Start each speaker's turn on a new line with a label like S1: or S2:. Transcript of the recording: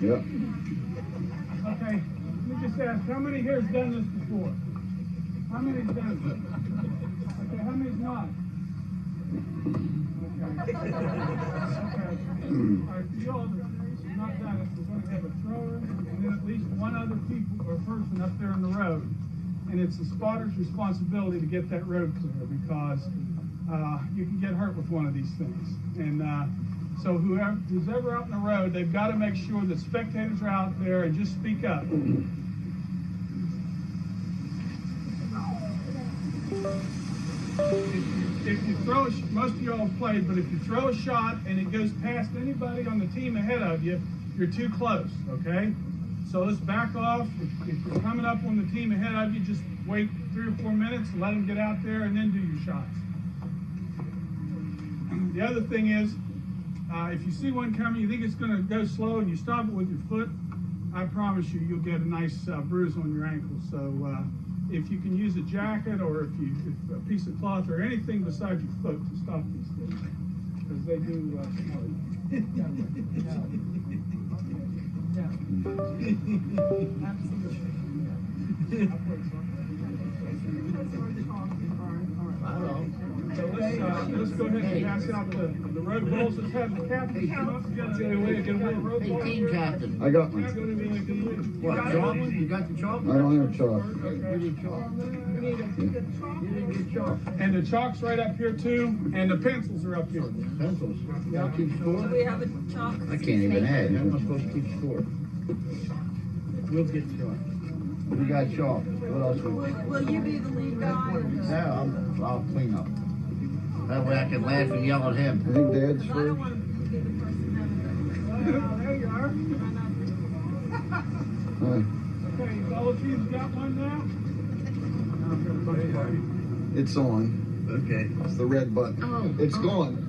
S1: Yeah.
S2: Okay, let me just ask, how many here's done this before? How many's done it? Okay, how many's not? Okay. Okay. All right, for y'all that have not done it, we're going to have a thrower and then at least one other person up there on the road. And it's the spotter's responsibility to get that road clear because you can get hurt with one of these things. And so who's ever out on the road, they've got to make sure that spectators are out there and just speak up. If you throw most of y'all have played, but if you throw a shot and it goes past anybody on the team ahead of you, you're too close, okay? So let's back off. If you're coming up on the team ahead of you, just wait 3 or 4 minutes, let them get out there, and then do your shots. The other thing is, if you see one coming, you think it's going to go slow, and you stop it with your foot, I promise you, you'll get a nice bruise on your ankle. So if you can use a jacket or if a piece of cloth or anything besides your foot to stop these things, because they do So let's go ahead and pass out the road balls. Let's have the captain come up.
S3: Hey, team captain.
S1: I got one.
S3: What, chalk? You got the chalk?
S1: I don't have chalk.
S3: We need chalk. You didn't get chalk.
S2: And the chalk's right up here too, and the pencils are up here.
S3: Pencils. You gotta keep score?
S4: Do we have a chalk?
S1: I can't even add.
S3: How am I supposed to keep score?
S2: We'll get chalk.
S3: We got chalk. What else?
S4: Will you be the lead guy?
S3: Yeah, I'll clean up. That way I can laugh and yell at him.
S1: I think Dad's
S4: I
S1: free.
S4: don't want to be the person
S2: There you are. Okay, all of you've got one now?
S1: It's on.
S3: Okay.
S1: It's the red button.
S4: Oh.
S1: It's gone.